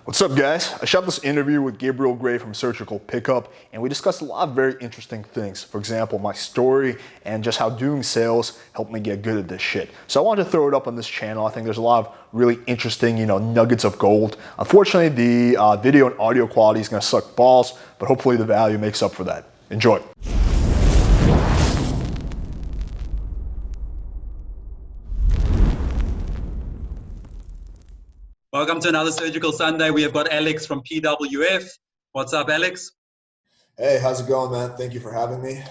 What's up, guys? I shot this interview with Gabriel from Surgical Pickup, and we discussed a lot of very interesting things. For example, my story and just how doing sales helped me get good at this shit. So I wanted to throw it up on this channel. I think there's a lot of really interesting, nuggets of gold. Unfortunately, the video and audio quality is going to suck balls, but hopefully the value makes up for that. Enjoy. Welcome to another Surgical Sunday. We have got Alex from PWF. What's up, Alex? Hey, how's it going, man? Thank you for having me.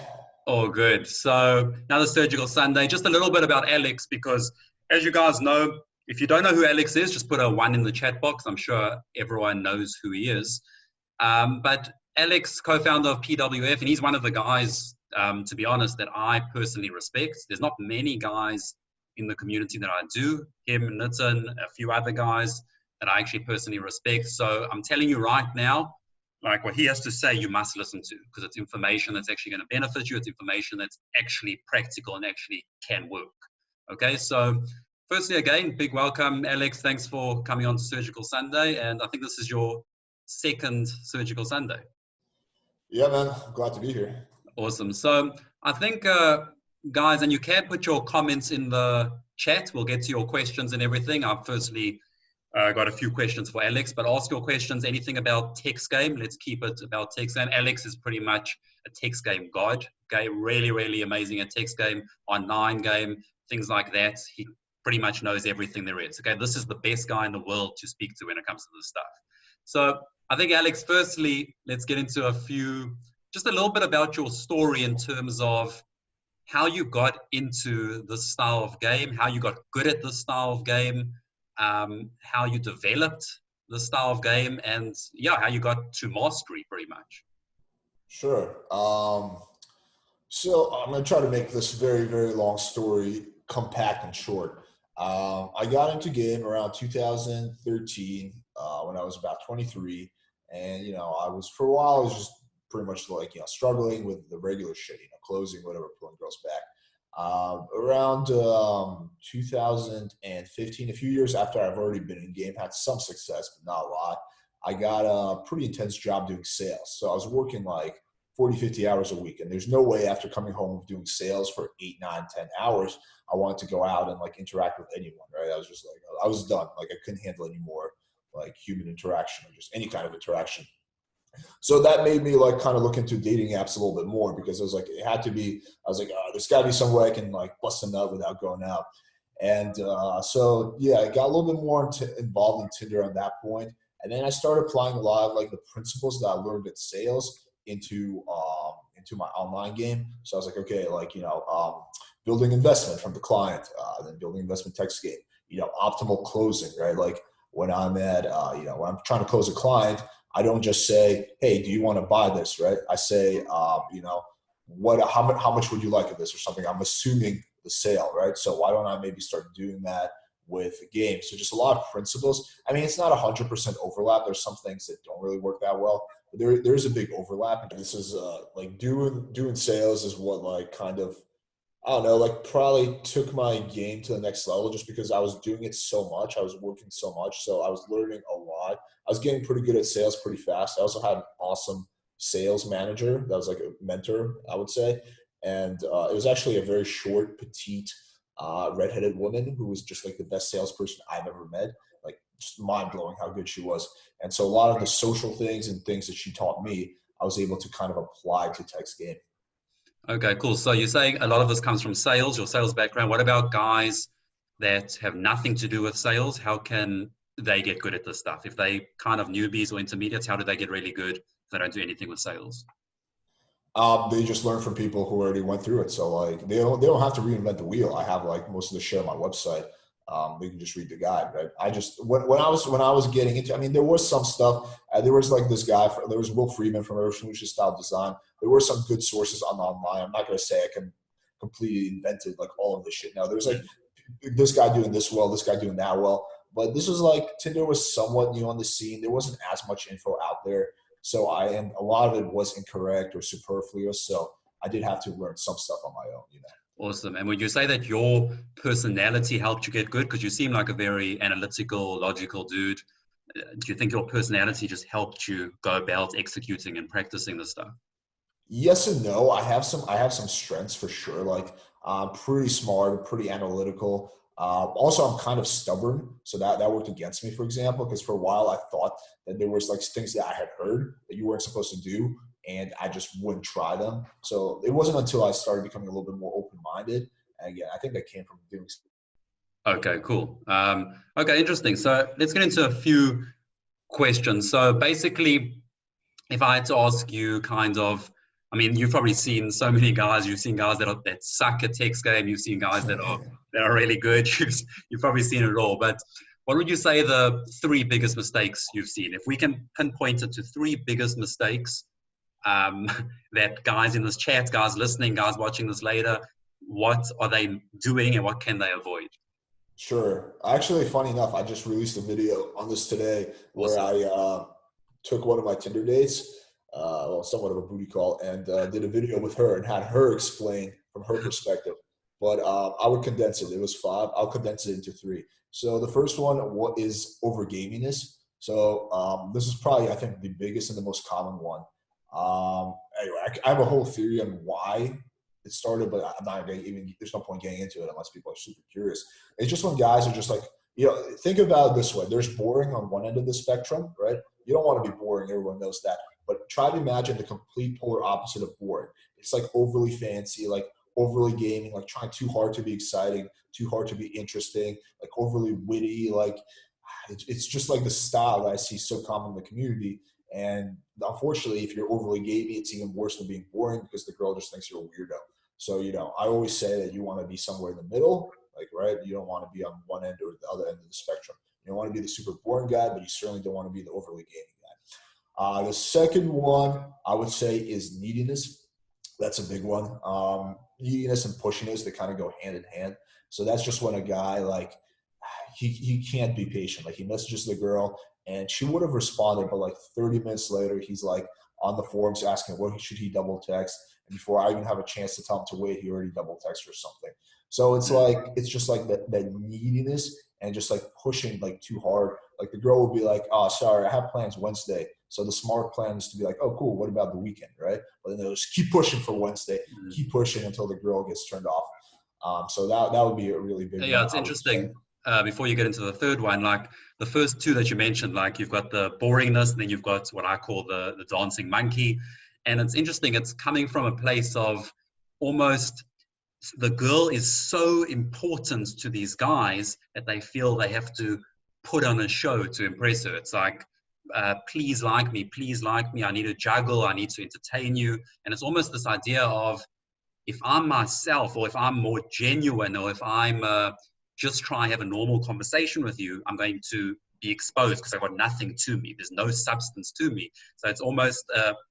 Oh, good. So another Surgical Sunday. Just a little bit about Alex, because as you guys know, if you don't know who Alex is, just put a 1 in the chat box. I'm sure everyone knows who he is. But Alex, co-founder of PWF, and he's one of the guys, to be honest, that I personally respect. There's not many guys in the community that I do. Him, Nitin, a few other guys that I actually personally respect. So I'm telling you right now, like what he has to say, you must listen to, because it's information that's actually going to benefit you. It's information that's actually practical and actually can work. Okay, so firstly, again, big welcome, Alex. Thanks for coming on to Surgical Sunday. And I think this is your second Surgical Sunday. Yeah, man. I'm glad to be here. Awesome. So I think, guys, and you can put your comments in the chat. We'll get to your questions and everything. I've firstly got a few questions for Alex, but ask your questions, anything about text game. Let's keep it about text game. Alex is pretty much a text game god. Okay, really, really amazing at text game, online game, things like that. He pretty much knows everything there is. Okay, this is the best guy in the world to speak to when it comes to this stuff. So I think, Alex, firstly, let's get into just a little bit about your story in terms of how you got into this style of game, how you got good at this style of game, how you developed the style of game, and yeah, how you got to mastery pretty much. Sure. So I'm going to try to make this very, very long story compact and short. I got into game around 2013 when I was about 23. And, I was, for a while, I was just pretty much like, struggling with the regular shit, closing, whatever, pulling girls back. Around 2015, a few years after I've already been in game, had some success, but not a lot. I got a pretty intense job doing sales. So I was working like 40, 50 hours a week. And there's no way after coming home doing sales for 8, 9, 10 hours, I wanted to go out and like interact with anyone, right? I was just like, I was done. Like I couldn't handle any more like human interaction or just any kind of interaction. So that made me like kind of look into dating apps a little bit more, because I was like, it had to be, I was like, there's gotta be some way I can like bust a nut without going out. And so, yeah, I got a little bit more involved in Tinder at that point. And then I started applying a lot of like the principles that I learned at sales into my online game. So I was like, okay, like, building investment from the client, then building investment text game, optimal closing, right? Like when I'm at, when I'm trying to close a client, I don't just say, hey, do you want to buy this, right? I say, how much would you like of this or something? I'm assuming the sale, right? So why don't I maybe start doing that with the game? So just a lot of principles. I mean, it's not 100% overlap. There's some things that don't really work that well, but there's a big overlap. And this is like doing sales is what like kind of, I don't know, like probably took my game to the next level, just because I was doing it so much. I was working so much. So I was learning a lot. I was getting pretty good at sales pretty fast. I also had an awesome sales manager that was like a mentor, I would say. And it was actually a very short, petite, redheaded woman who was just like the best salesperson I've ever met. Like just mind blowing how good she was. And so a lot of the social things and things that she taught me, I was able to kind of apply to text game. Okay, cool. So you're saying a lot of this comes from sales, your sales background. What about guys that have nothing to do with sales? How can they get good at this stuff? If they kind of newbies or intermediates, how do they get really good if they don't do anything with sales? They just learn from people who already went through it. So like they don't have to reinvent the wheel. I have like most of the shit on my website. They can just read the guide, right? I just when I was getting into, I mean, there was some stuff. There was like this guy. There was Will Friedman from Revolution Style Design. There were some good sources online. I'm not going to say I can completely invented like all of this shit. Now there's like this guy doing this well, this guy doing that well. But this was like Tinder was somewhat new on the scene. There wasn't as much info out there. So a lot of it was incorrect or superfluous. So I did have to learn some stuff on my own, Awesome. And would you say that your personality helped you get good? Because you seem like a very analytical, logical dude. Do you think your personality just helped you go about executing and practicing this stuff? Yes and no. I have some strengths for sure. Like I'm pretty smart, pretty analytical. Also, I'm kind of stubborn, so that worked against me, for example, because for a while I thought that there was like things that I had heard that you weren't supposed to do, and I just wouldn't try them. So it wasn't until I started becoming a little bit more open-minded. And again, I think that came from doing. Okay, cool. Okay, interesting. So let's get into a few questions. So basically, if I had to ask you kind of, I mean, you've probably seen so many guys. You've seen guys that suck at text game. You've seen guys that are really good. You've probably seen it all. But what would you say the three biggest mistakes you've seen? If we can pinpoint it to three biggest mistakes um, that guys in this chat, guys listening, guys watching this later, what are they doing and what can they avoid? Sure. Actually, funny enough, I just released a video on this today where Awesome. I took one of my Tinder dates, well, somewhat of a booty call, and did a video with her and had her explain from her perspective. But I would condense it. It was 5. I'll condense it into 3. So the first one, what is overgaminess? So this is probably, I think, the biggest and the most common one. Anyway, I have a whole theory on why it started, but I'm not even. There's no point getting into it unless people are super curious. It's just when guys are just like, think about it this way. There's boring on one end of the spectrum, right? You don't want to be boring. Everyone knows that. But try to imagine the complete polar opposite of boring. It's like overly fancy, like overly gaming, like trying too hard to be exciting, too hard to be interesting, like overly witty. Like it's just like the style that I see so common in the community. And unfortunately, if you're overly gamey, it's even worse than being boring because the girl just thinks you're a weirdo. So, I always say that you want to be somewhere in the middle, like, right? You don't want to be on one end or the other end of the spectrum. You don't want to be the super boring guy, but you certainly don't want to be the overly gaming guy. The second one I would say is neediness. That's a big one. Neediness and pushiness, they kind of go hand in hand. So that's just when a guy, like, he can't be patient. Like, he messages the girl and she would have responded, but like 30 minutes later, he's like on the forums asking what should he double text. And before I even have a chance to tell him to wait, he already double texted or something. So it's like, it's just like that neediness and just like pushing like too hard. Like the girl will be like, oh, sorry, I have plans Wednesday. So the smart plan is to be like, oh, cool. What about the weekend, right? But then they'll just keep pushing for Wednesday, keep pushing until the girl gets turned off. So that would be a really big Yeah, one, it's I would say. interesting. Before you get into the third one, like the first two that you mentioned, like you've got the boringness, and then you've got what I call the dancing monkey. And it's interesting, it's coming from a place of almost the girl is so important to these guys that they feel they have to put on a show to impress her. It's like, please like me, I need to juggle, I need to entertain you. And it's almost this idea of, if I'm myself, or if I'm more genuine, or if I'm just try to have a normal conversation with you, I'm going to be exposed because I've got nothing to me. There's no substance to me. So it's almost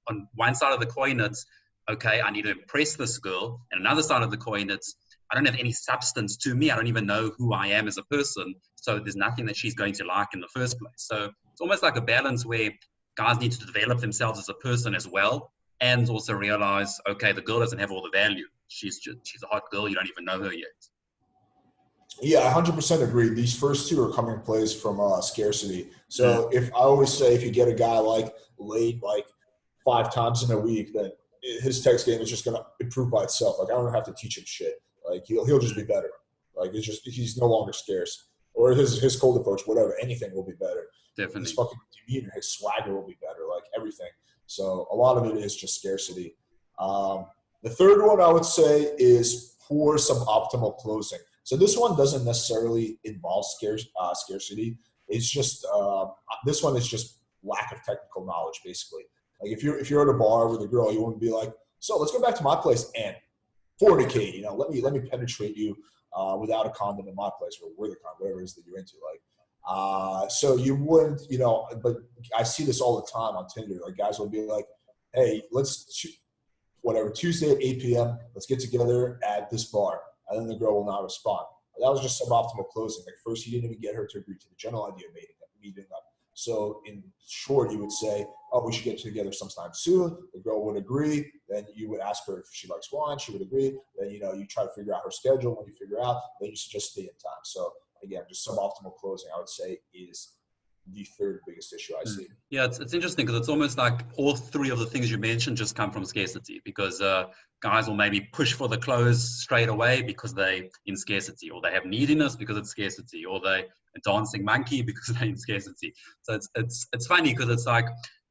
on one side of the coin, it's, okay, I need to impress this girl. And another side of the coin, it's, I don't have any substance to me. I don't even know who I am as a person. So there's nothing that she's going to like in the first place. So it's almost like a balance where guys need to develop themselves as a person as well, and also realize, okay, the girl doesn't have all the value. She's a hot girl. You don't even know her yet. Yeah, I 100% agree. These first two are coming plays from scarcity. So if I always say, if you get a guy like late, like 5 times in a week, then his text game is just going to improve by itself. Like, I don't have to teach him shit. Like, he'll just be better. Like, it's just, he's no longer scarce. Or his cold approach, whatever, anything will be better. His Definitely. fucking demeanor, his swagger will be better. Like, everything. So a lot of it is just scarcity. The third one I would say is poor suboptimal closing. So this one doesn't necessarily involve scarcity. It's just this one is just lack of technical knowledge, basically. Like if you're at a bar with a girl, you wouldn't be like, so let's go back to my place and fornicate. Let me penetrate you without a condom in my place, or with a condom, whatever it is that you're into. Like, so you wouldn't, But I see this all the time on Tinder. Like guys will be like, hey, whatever, Tuesday at 8 p.m., let's get together at this bar. And then the girl will not respond. That was just suboptimal closing. Like first, he didn't even get her to agree to the general idea of meeting up. So in short, you would say, oh, we should get together sometime soon. The girl would agree. Then you would ask her if she likes wine. She would agree. Then, you try to figure out her schedule. When you figure out, then you suggest stay in time. So again, just suboptimal closing, I would say, is the third biggest issue I see. Yeah, it's interesting because it's almost like all three of the things you mentioned just come from scarcity, because guys will maybe push for the clothes straight away because they in scarcity, or they have neediness because it's scarcity, or they a dancing monkey because they're in scarcity. So it's funny because it's like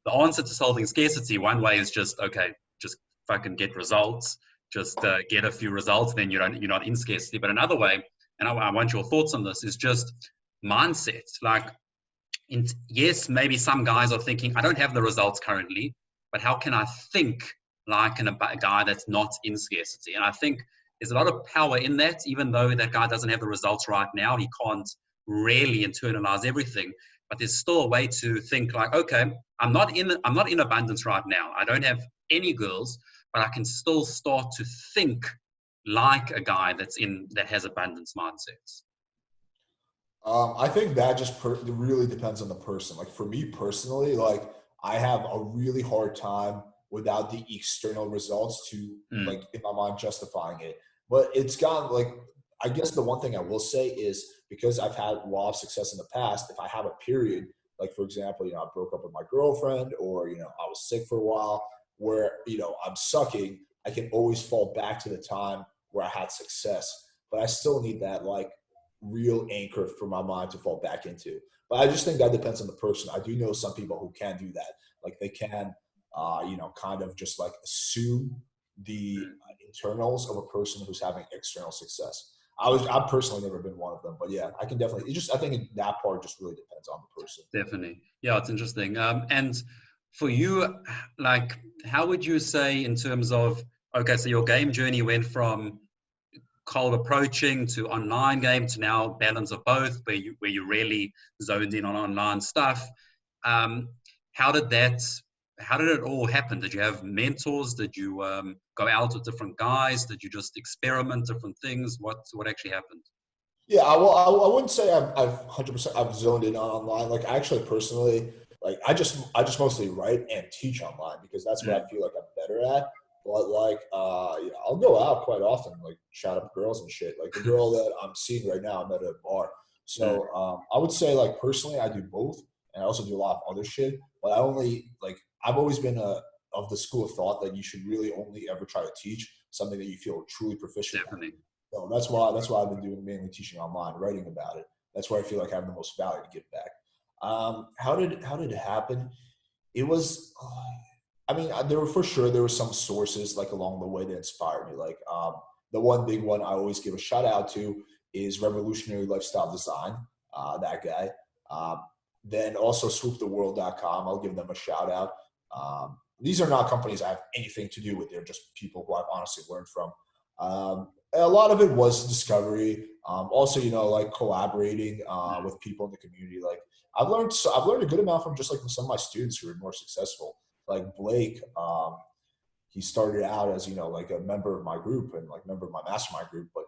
the answer to solving scarcity, one way is just, okay, just fucking get results, just get a few results, then you're not in scarcity. But another way, and I want your thoughts on this, is just mindset. Like, yes, maybe some guys are thinking, I don't have the results currently, but how can I think like a guy that's not in scarcity? And I think there's a lot of power in that, even though that guy doesn't have the results right now. He can't really internalize everything, but there's still a way to think like, okay, I'm not in abundance right now. I don't have any girls, but I can still start to think like a guy that has abundance mindsets. I think that just really depends on the person. Like for me personally, like I have a really hard time without the external results to like in my mind justifying it. But it's gone like, I guess the one thing I will say is because I've had a lot of success in the past, if I have a period, like for example, I broke up with my girlfriend, or, I was sick for a while where, I'm sucking, I can always fall back to the time where I had success. But I still need that like real anchor for my mind to fall back into. But I just think that depends on the person. I do know some people who can do that. Like they can, kind of just like assume the internals of a person who's having external success. I've personally never been one of them, but yeah, I can definitely, I think that part just really depends on the person. Definitely. Yeah, it's interesting. And for you, like, how would you say in terms of, okay, so your game journey went from cold approaching to online game to now balance of both, where you really zoned in on online stuff. How did it all happen? Did you have mentors? Did you go out with different guys? Did you just experiment different things? What actually happened? Yeah, I wouldn't say I've 100% I've zoned in on online. Like actually personally, like I just mostly write and teach online because that's what I feel like I'm better at. But like, I'll go out quite often, like chat up girls and shit. Like the girl that I'm seeing right now, I'm at a bar. So I would say like personally, I do both, and I also do a lot of other shit. But I only like I've always been of the school of thought that you should really only ever try to teach something that you feel truly proficient in. So that's why I've been doing mainly teaching online, writing about it. That's where I feel like I have the most value to give back. How did it happen? It was. I mean, there were some sources like along the way that inspired me. Like the one big one I always give a shout out to is Revolutionary Lifestyle Design. That guy. Then also swooptheworld.com. I'll give them a shout out. These are not companies I have anything to do with. They're just people who I've honestly learned from. A lot of it was discovery. Also, like collaborating with people in the community. Like I've learned a good amount from just like some of my students who are more successful. Like Blake, he started out as, like a member of my group and like member of my mastermind group, but,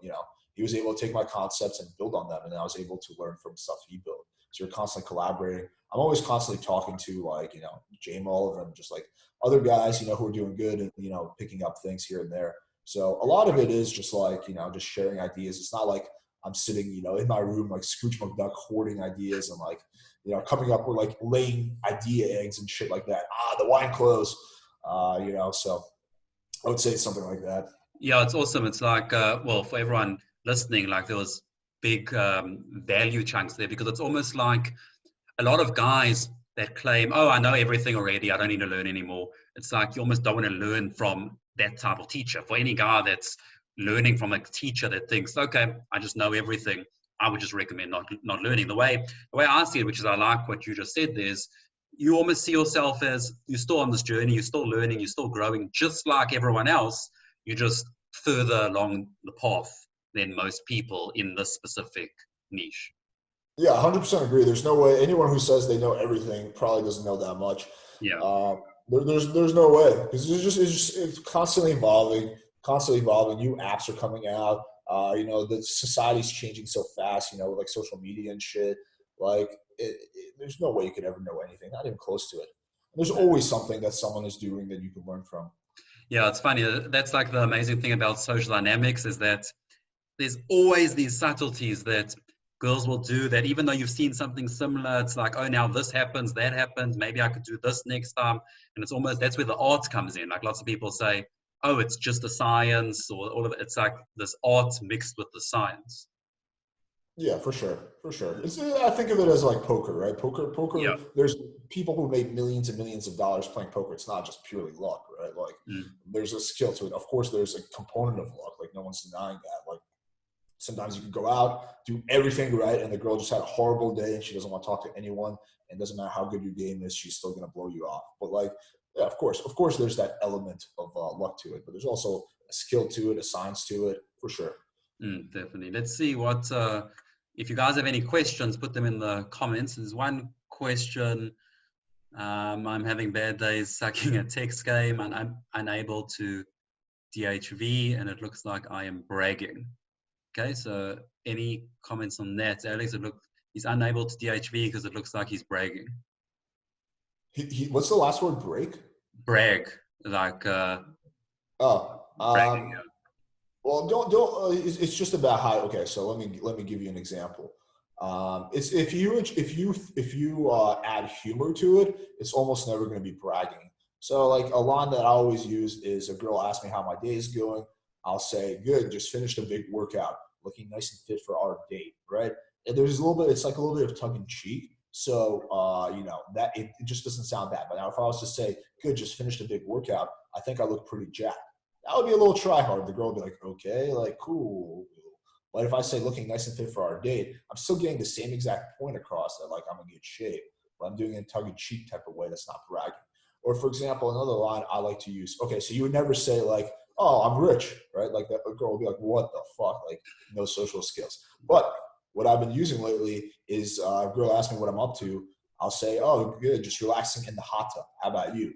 he was able to take my concepts and build on them. And I was able to learn from stuff he built. So you're constantly collaborating. I'm always constantly talking to like, Jamal and just like other guys, who are doing good and, picking up things here and there. So a lot of it is just like, just sharing ideas. It's not like I'm sitting, in my room, like Scrooge McDuck hoarding ideas and like, coming up with like laying idea eggs and shit like that. The wine close, so I would say it's something like that. Yeah, it's awesome. It's like, well, for everyone listening, like there was big value chunks there, because it's almost like a lot of guys that claim, oh, I know everything already, I don't need to learn anymore. It's like you almost don't want to learn from that type of teacher. For any guy that's learning from a teacher that thinks, okay, I just know everything, I would just recommend not learning. The way I see it, which is I like what you just said, there's you almost see yourself as you're still on this journey, you're still learning, you're still growing, just like everyone else. You're just further along the path than most people in this specific niche. Yeah, 100% agree. There's no way anyone who says they know everything probably doesn't know that much. Yeah. There's no way, because it's constantly evolving. New apps are coming out. The society's changing so fast. With like social media and shit. Like, there's no way you could ever know anything, not even close to it. There's always something that someone is doing that you can learn from. Yeah, it's funny. That's like the amazing thing about social dynamics, is that there's always these subtleties that girls will do that, even though you've seen something similar. It's like, oh, now this happens, that happens. Maybe I could do this next time. And it's almost, that's where the art comes in. Like lots of people say, oh, it's just the science, or all of it. It's like this art mixed with the science. Yeah, for sure, for sure. I think of it as like poker, right? Poker. Yeah. There's people who make millions and millions of dollars playing poker. It's not just purely luck, right? Like there's a skill to it. Of course, there's a component of luck. Like no one's denying that. Like sometimes you can go out, do everything right, and the girl just had a horrible day and she doesn't want to talk to anyone. And it doesn't matter how good your game is, she's still going to blow you off. But like, yeah, of course, there's that element of luck to it. But there's also a skill to it, a science to it, for sure. Definitely. Let's see what. If you guys have any questions, put them in the comments. There's one question. I'm having bad days sucking a text game and I'm unable to DHV and it looks like I am bragging. Okay, so any comments on that? Alex, he's unable to DHV because it looks like he's bragging. What's the last word? Break? Brag, like bragging, yeah. Well, don't. It's just about how. Okay, so let me give you an example. It's if you add humor to it, it's almost never going to be bragging. So like a line that I always use is a girl asks me how my day is going. I'll say, good, just finished a big workout, looking nice and fit for our date, right? And there's a little bit. It's like a little bit of tongue in cheek. So that it just doesn't sound bad. But now if I was to say, good, just finished a big workout, I think I look pretty jacked. That would be a little try hard. The girl would be like, okay, like, cool. But if I say looking nice and fit for our date, I'm still getting the same exact point across that, like, I'm in good shape. But I'm doing it in tongue-in-cheek type of way that's not bragging. Or, for example, another line I like to use, okay, so you would never say, like, oh, I'm rich, right? Like, that girl would be like, what the fuck? Like, no social skills. But what I've been using lately is a girl asks me what I'm up to. I'll say, oh, good, just relaxing in the hot tub. How about you?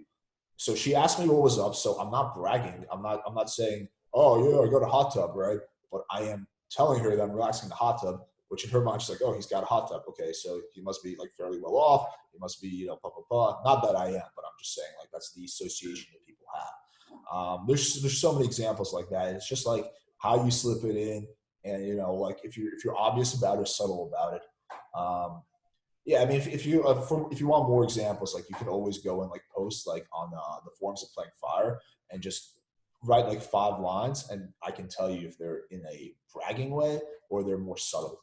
So she asked me what was up. So I'm not bragging. I'm not saying, oh yeah, I got a hot tub, right? But I am telling her that I'm relaxing in the hot tub, which in her mind she's like, oh, he's got a hot tub. Okay, so he must be like fairly well off. He must be, blah blah blah. Not that I am, but I'm just saying like that's the association that people have. There's so many examples like that. It's just like how you slip it in, and like if you're obvious about it, subtle about it. Yeah, I mean, if you want more examples, like you can always go and like post like on the forums of Playing Fire and just write like 5 lines, and I can tell you if they're in a bragging way or they're more subtle.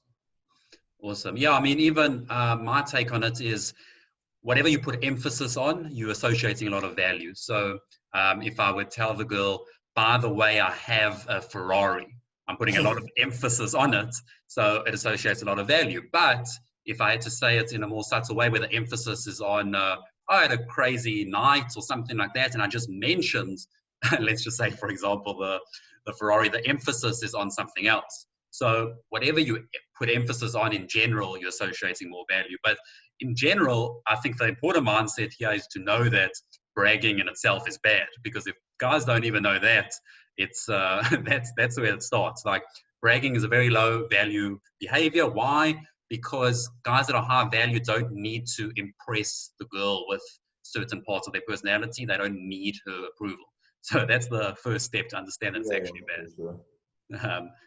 Awesome. Yeah, I mean, even my take on it is whatever you put emphasis on, you're associating a lot of value. So if I would tell the girl, by the way, I have a Ferrari, I'm putting a lot of emphasis on it, so it associates a lot of value. But if I had to say it in a more subtle way where the emphasis is on, I had a crazy night or something like that, and I just mentioned, let's just say, for example, the Ferrari, the emphasis is on something else. So whatever you put emphasis on in general, you're associating more value. But in general, I think the important mindset here is to know that bragging in itself is bad, because if guys don't even know that, it's that's where it starts. Like bragging is a very low value behavior. Why? Because guys that are high value don't need to impress the girl with certain parts of their personality. They don't need her approval. So that's the first step to understand that it's actually bad. Sure.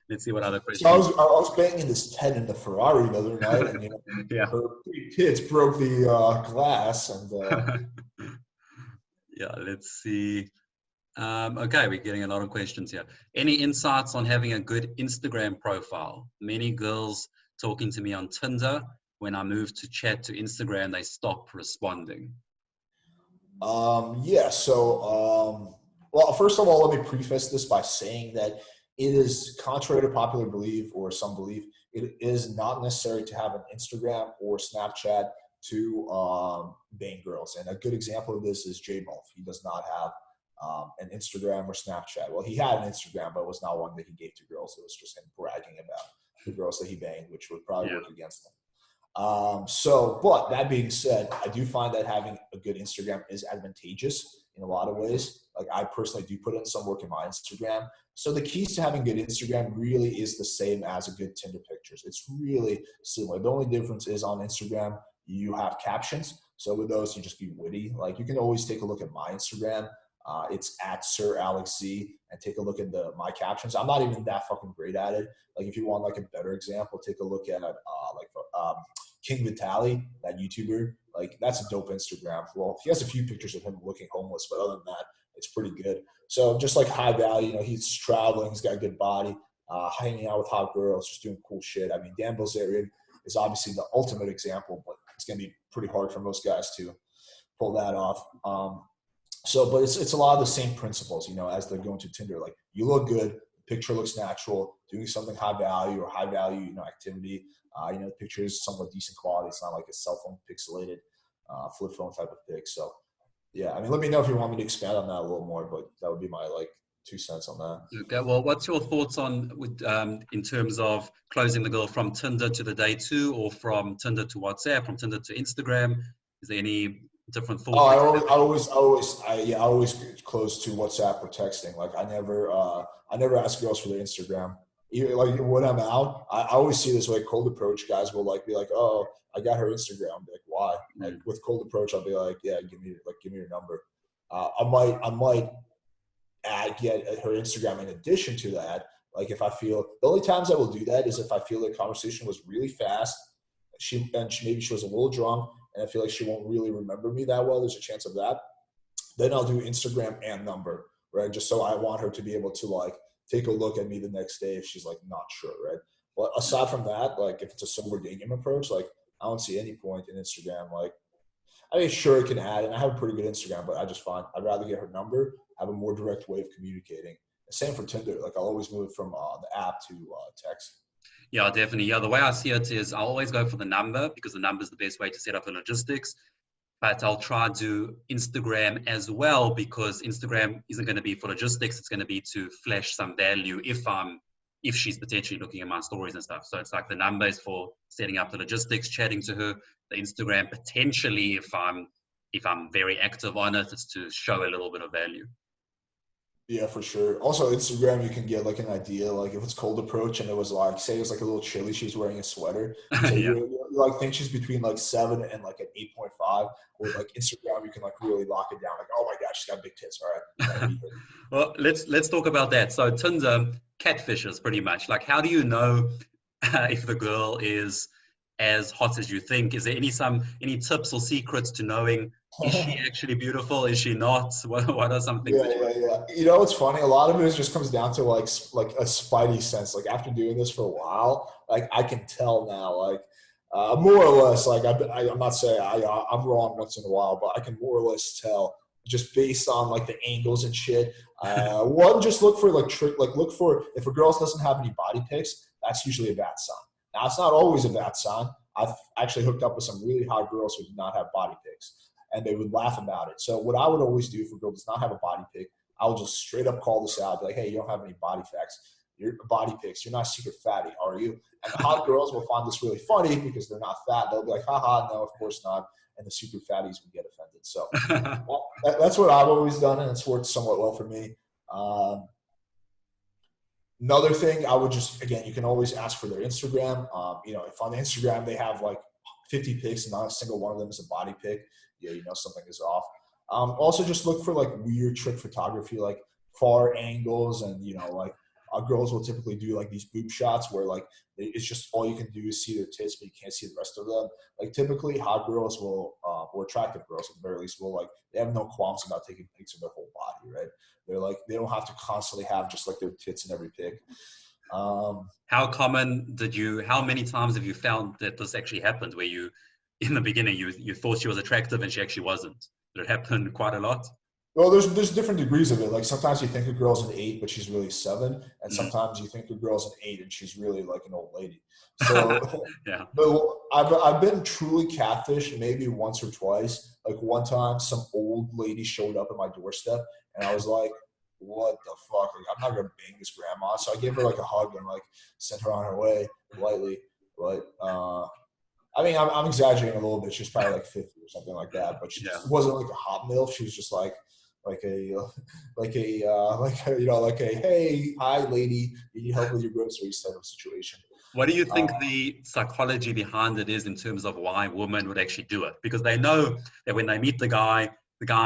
Let's see what other questions. So I was banging this 10 in the Ferrari the other night, and yeah. her 3 kids broke the glass, and yeah, let's see. Okay, we're getting a lot of questions here. Any insights on having a good Instagram profile? Many girls talking to me on Tinder, when I move to chat to Instagram, they stop responding. Yeah. So, well, first of all, let me preface this by saying that it is contrary to popular belief or some belief, it is not necessary to have an Instagram or Snapchat to bang girls. And a good example of this is J Mulf. He does not have an Instagram or Snapchat. Well, he had an Instagram, but it was not one that he gave to girls. It was just him bragging about the girls that he banged, which would probably work against him. But that being said, I do find that having a good Instagram is advantageous in a lot of ways. Like I personally do put in some work in my Instagram. So the keys to having good Instagram really is the same as a good Tinder pictures. It's really similar. The only difference is on Instagram, you have captions. So with those, you just be witty. Like you can always take a look at my Instagram. It's at Sir Alex Z, and take a look at my captions. I'm not even that fucking great at it. Like if you want like a better example, take a look at King Vitali, that YouTuber. Like that's a dope Instagram. Well, he has a few pictures of him looking homeless, but other than that, it's pretty good. So just like high value, he's traveling, he's got a good body, hanging out with hot girls, just doing cool shit. I mean, Dan Bilzerian is obviously the ultimate example, but it's going to be pretty hard for most guys to pull that off. But it's a lot of the same principles, as they're going to Tinder. Like you look good, the picture looks natural, doing something high value or high value, activity. The picture is somewhat decent quality. It's not like a cell phone pixelated flip phone type of pic. So yeah, I mean, let me know if you want me to expand on that a little more, but that would be my 2 cents on that. Okay, well, what's your thoughts on in terms of closing the girl from Tinder to the day 2, or from Tinder to WhatsApp, from Tinder to Instagram? Is there any different thoughts? I always close to WhatsApp or texting. Like I never ask girls for their Instagram. Even, like when I'm out, I always see this cold approach. Guys will be like, oh, I got her Instagram. I'm like, why? Like with cold approach, I'll be like, yeah, give me your number. I might get her Instagram in addition to that. Like if I feel, the only times I will do that is if I feel the conversation was really fast, maybe she was a little drunk, and I feel like she won't really remember me that well. There's a chance of that. Then I'll do Instagram and number, right? Just so I want her to be able to take a look at me the next day if she's not sure, right? But aside from that, if it's a sober dating approach, I don't see any point in Instagram. I mean, sure, it can add, and I have a pretty good Instagram, but I'd rather get her number, have a more direct way of communicating. Same for Tinder. I'll always move from the app to text. Yeah, definitely. Yeah, the way I see it is I'll always go for the number, because the number is the best way to set up the logistics. But I'll try to do Instagram as well, because Instagram isn't going to be for logistics. It's going to be to flash some value if she's potentially looking at my stories and stuff. So it's the number is for setting up the logistics, chatting to her. The Instagram potentially, if I'm very active on it, it's to show a little bit of value. Yeah, for sure. Also, Instagram, you can get an idea, if it's cold approach and it was say it was a little chilly, she was wearing a sweater. So Yeah. you think she's between 7 and an 8.5. With Instagram, you can really lock it down. Oh my gosh, she's got big tits. All right. Well, let's talk about that. So Tinder catfishes pretty much. How do you know if the girl is as hot as you think? Is there any tips or secrets to knowing, is she actually beautiful? Is she not? What are some things? Yeah. It's funny. A lot of it just comes down to a spidey sense. After doing this for a while, I can tell now. More or less. I'm not saying I'm wrong once in a while, but I can more or less tell just based on the angles and shit. One, just look for look for, if a girl doesn't have any body pics, that's usually a bad sign. Now, it's not always a bad sign. I've actually hooked up with some really hot girls who do not have body pics, and they would laugh about it. So what I would always do if a girl does not have a body pic, I would just straight up call this out. Be like, hey, you don't have any body pics. You're not a secret fatty, are you? And the hot girls will find this really funny because they're not fat. They'll be like, haha, no, of course not. And the super fatties would get offended. So that's what I've always done, and it's worked somewhat well for me. Another thing, I would just, again, you can always ask for their Instagram. If on Instagram they have 50 pics and not a single one of them is a body pic, something is off. Also, just look for weird trick photography, far angles, and girls will typically do these boob shots where it's just all you can do is see their tits, but you can't see the rest of them. Typically, hot girls will, or attractive girls at the very least, will they have no qualms about taking pics of their whole body, right? They're they don't have to constantly have just their tits in every pic. How many times have you found that this actually happened, where you, in the beginning, you thought she was attractive and she actually wasn't? Did it happen quite a lot? Well, there's different degrees of it. Sometimes you think a girl's an 8, but she's really 7, and sometimes you think a girl's an 8 and she's really an old lady. So, yeah. But I've been truly catfished maybe once or twice. One time, some old lady showed up at my doorstep, and I was like, "What the fuck? I'm not gonna bang this grandma." So I gave her a hug and sent her on her way politely. But I mean, I'm exaggerating a little bit. She was probably 50 or something like that, but she just wasn't a hot MILF. She was just a hey, hi lady, you need help with your groceries type of situation. What do you think the psychology behind it is in terms of why women would actually do it? Because they know that when they meet the guy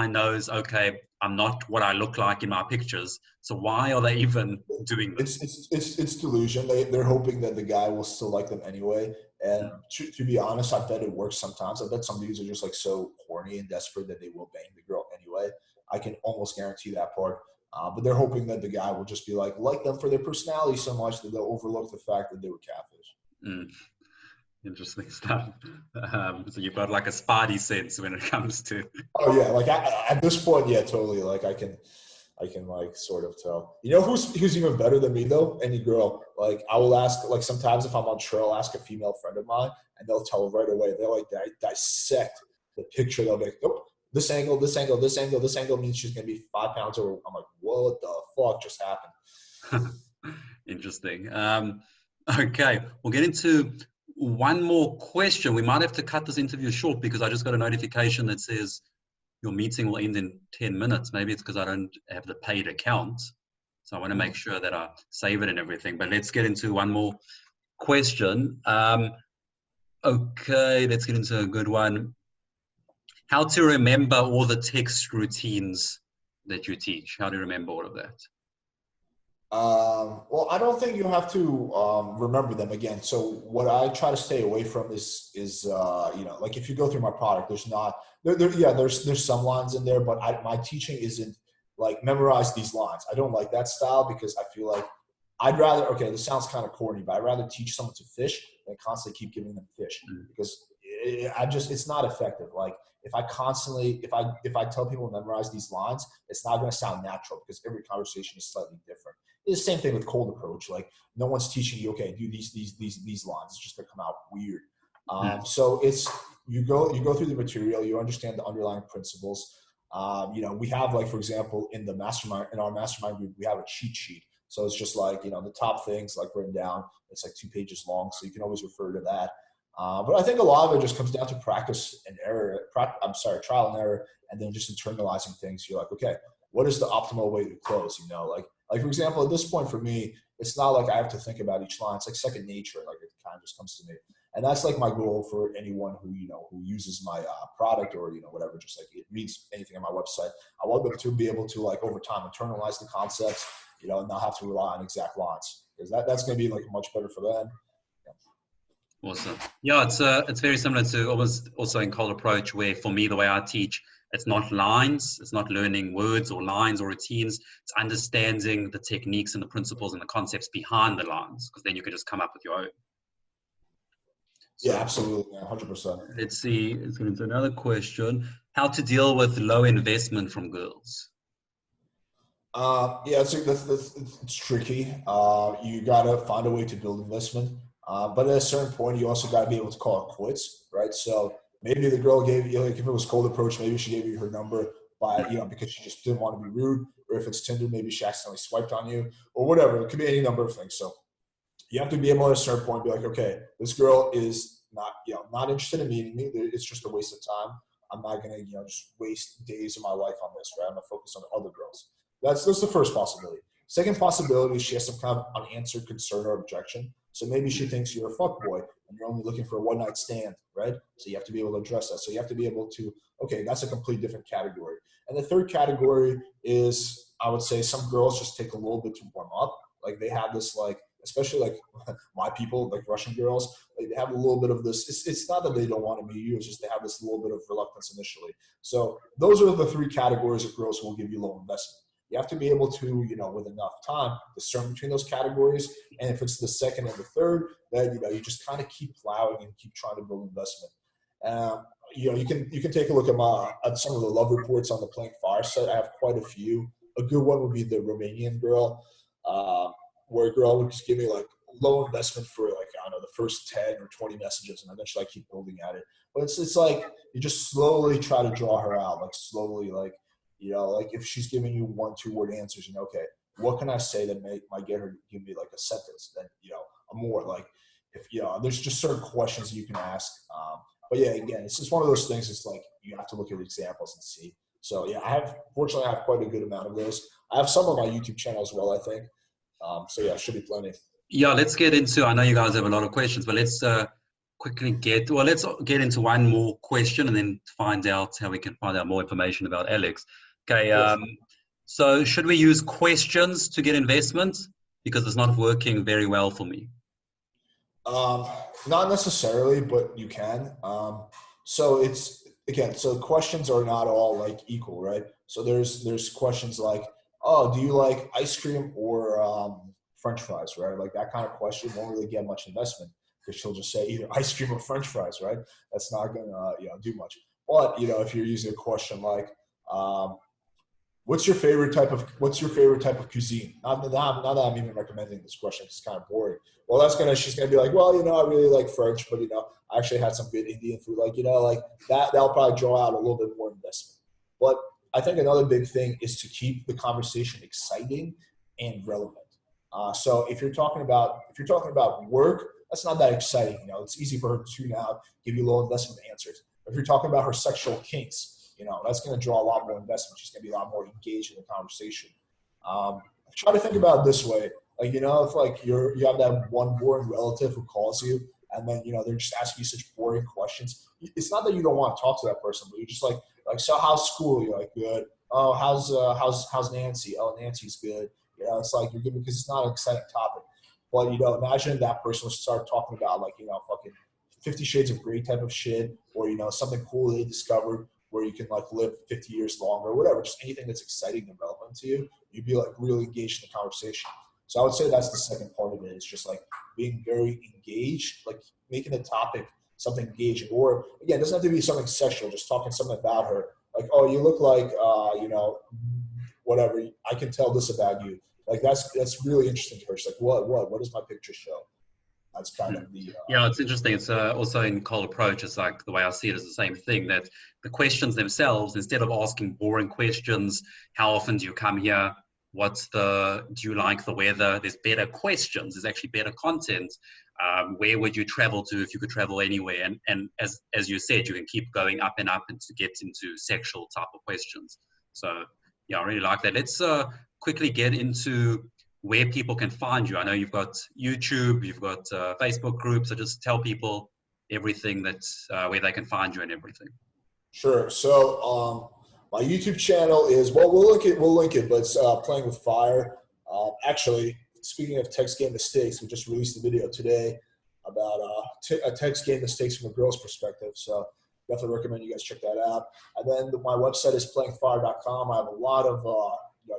knows, okay, I'm not what I look like in my pictures. So why are they even doing this? It's delusion. They're hoping that the guy will still like them anyway. And to be honest, I bet it works sometimes. I bet some dudes are just like so horny and desperate that they will bang the girl anyway. I can almost guarantee that part. But they're hoping that the guy will just be like them for their personality so much that they'll overlook the fact that they were catfish. Mm. Interesting stuff. So you've got like a spidey sense when it comes to. Oh yeah, like at this point, yeah, totally. Like I can like sort of tell. You know who's even better than me though? Any girl. Like I will ask. Like sometimes if I'm on trail, I'll ask a female friend of mine, and they'll tell right away. They'll like dissect the picture. They'll be like, nope, this angle, this angle, this angle, this angle means she's gonna be 5 pounds over. I'm like, what the fuck just happened? Interesting. Okay, we'll get into one more question. We might have to cut this interview short because I just got a notification that says your meeting will end in 10 minutes. Maybe it's because I don't have the paid account. So I want to make sure that I save it and everything. But let's get into one more question. Okay, let's get into a good one. How to remember all the text routines that you teach? How to remember all of that? Well, I don't think you have to remember them again. So what I try to stay away from is like if you go through my product, there's some lines in there, but my teaching isn't like memorize these lines. I don't like that style because I feel like this sounds kind of corny, but I'd rather teach someone to fish than constantly keep giving them fish because it's not effective. Like if I tell people to memorize these lines, it's not going to sound natural because every conversation is slightly different. It's the same thing with cold approach. Like no one's teaching you, okay, do these lines. It's just gonna come out weird. So it's you go through the material, you understand the underlying principles. We have like, for example, in our mastermind group, we have a cheat sheet. So it's just like, the top things like written down. It's like 2 pages long, so you can always refer to that. But I think a lot of it just comes down to trial and error, and then just internalizing things. You're like, okay, what is the optimal way to close? Like for example, at this point for me, it's not like I have to think about each line. It's like second nature. Like it kind of just comes to me, and that's like my goal for anyone who uses my product or whatever. Just like it reads anything on my website, I want them to be able to like over time internalize the concepts, and not have to rely on exact lines because that's going to be like much better for them. Awesome. Yeah, it's very similar to almost also in cold approach, where for me the way I teach, it's not lines, it's not learning words or lines or routines, it's understanding the techniques and the principles and the concepts behind the lines, because then you can just come up with your own. So, yeah, absolutely, 100%. Let's see, let's get into another question. How to deal with low investment from girls? It's tricky. You gotta find a way to build investment. But at a certain point, you also got to be able to call it quits, right? So maybe the girl gave you, like if it was cold approach, maybe she gave you her number because she just didn't want to be rude. Or if it's Tinder, maybe she accidentally swiped on you or whatever. It could be any number of things. So you have to be able at a certain point to be like, okay, this girl is not interested in meeting me. It's just a waste of time. I'm not going to, just waste days of my life on this, right? I'm going to focus on other girls. That's the first possibility. Second possibility, she has some kind of unanswered concern or objection. So maybe she thinks you're a fuckboy and you're only looking for a one-night stand, right? So you have to be able to address that. So you have to be able to, okay, that's a complete different category. And the third category is, I would say some girls just take a little bit to warm up. Like they have this like, especially like my people, like Russian girls, like they have a little bit of this. It's not that they don't want to meet you. It's just they have this little bit of reluctance initially. So those are the 3 categories of girls who will give you low investment. You have to be able to, with enough time, discern between those categories. And if it's the second and the third, then, you just kind of keep plowing and keep trying to build investment. You can take a look at some of the love reports on the Playing Fire site. I have quite a few. A good one would be the Romanian girl, where a girl would just give me like low investment for like, I don't know, the first 10 or 20 messages. And eventually I keep building at it. But it's like, you just slowly try to draw her out, like slowly, like, like if she's giving you 1-2 word answers, okay, what can I say that might get her to give me like a sentence? Then, a more like if, there's just certain questions you can ask. But yeah, again, it's just one of those things. It's like, you have to look at examples and see. So yeah, fortunately I have quite a good amount of those. I have some on my YouTube channel as well, I think. So yeah, should be plenty. Yeah, let's get into, I know you guys have a lot of questions, but let's quickly get into one more question and then find out how we can find out more information about Alex. Okay. So should we use questions to get investments? Because it's not working very well for me. Not necessarily, but you can. So it's again, so questions are not all like equal, right? So there's questions like, oh, do you like ice cream or French fries, right? Like that kind of question won't really get much investment because she'll just say either ice cream or French fries, right? That's not gonna do much. But if you're using a question like, what's your favorite type of cuisine? Not that I'm even recommending this question. It's kind of boring. Well, she's gonna be like, well, I really like French, but I actually had some good Indian food. Like that'll probably draw out a little bit more investment. But I think another big thing is to keep the conversation exciting and relevant. So if you're talking about work, that's not that exciting. It's easy for her to tune out, give you low investment answers. If you're talking about her sexual kinks, that's going to draw a lot more investment. She's going to be a lot more engaged in the conversation. Try to think about it this way. Like, if like you have that one boring relative who calls you and then, they're just asking you such boring questions. It's not that you don't want to talk to that person, but you're just like, so how's school? You're like, good. Oh, how's Nancy? Oh, Nancy's good. It's like you're giving, because it's not an exciting topic. But, imagine that person would start talking about like, fucking 50 Shades of Grey type of shit, or, something cool they discovered, where you can like live 50 years longer or whatever, just anything that's exciting and relevant to you, you'd be like really engaged in the conversation. So I would say that's the second part of it. It's just like being very engaged, like making the topic something engaging. Or again, it doesn't have to be something sexual, just talking something about her. Like, oh, you look like, whatever. I can tell this about you. Like that's really interesting to her. She's like, what does my picture show? That's kind of the it's interesting. It's also in cold approach. It's like the way I see it is the same thing, that the questions themselves, instead of asking boring questions, how often do you come here? Do you like the weather? There's better questions. There's actually better content. Where would you travel to if you could travel anywhere? And as you said, you can keep going up and up and to get into sexual type of questions. So I really like that. Let's quickly get into where people can find you. I know you've got YouTube, you've got Facebook groups, so just tell people everything that's where they can find you and everything. Sure. So my YouTube channel is, we'll link it, but it's Playing with Fire. Actually, speaking of text game mistakes, we just released a video today about text game mistakes from a girl's perspective. So definitely recommend you guys check that out. And then my website is playingfire.com. I have a lot of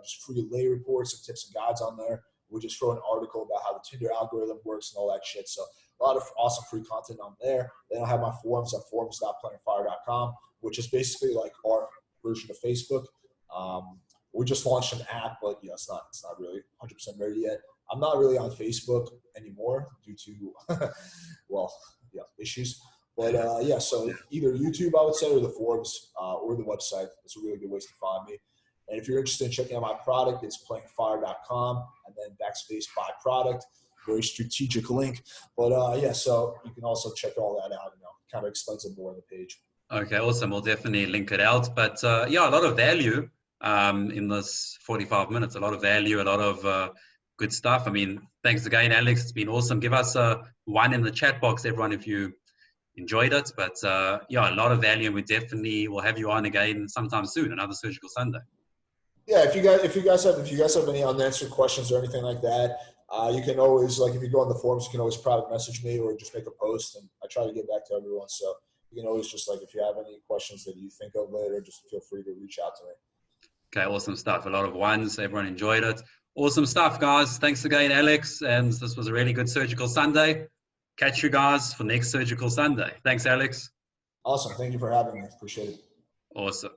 just free lay reports and tips and guides on there. We just throw an article about how the Tinder algorithm works and all that shit. So a lot of awesome free content on there. Then I have my forums at forums.playingfire.com, which is basically like our version of Facebook. We just launched an app, but it's not really 100% ready yet. I'm not really on Facebook anymore due to issues. But so either YouTube, I would say, or the forums or the website. It's a really good ways to find me. And if you're interested in checking out my product, it's playingfire.com and then _ buy product. Very strategic link. But so you can also check all that out. Kind of explains it more on the page. Okay, awesome. We'll definitely link it out. But a lot of value in this 45 minutes. A lot of value, a lot of good stuff. I mean, thanks again, Alex. It's been awesome. Give us a 1 in the chat box, everyone, if you enjoyed it. But a lot of value, and we definitely will have you on again sometime soon. Another Surgical Sunday. Yeah, if you guys have any unanswered questions or anything like that, you can always, like, if you go on the forums, you can always private message me or just make a post, and I try to get back to everyone. So you can always just, like, if you have any questions that you think of later, just feel free to reach out to me. Okay, awesome stuff. A lot of ones. Everyone enjoyed it. Awesome stuff, guys. Thanks again, Alex. And this was a really good Surgical Sunday. Catch you guys for next Surgical Sunday. Thanks, Alex. Awesome. Thank you for having me. Appreciate it. Awesome.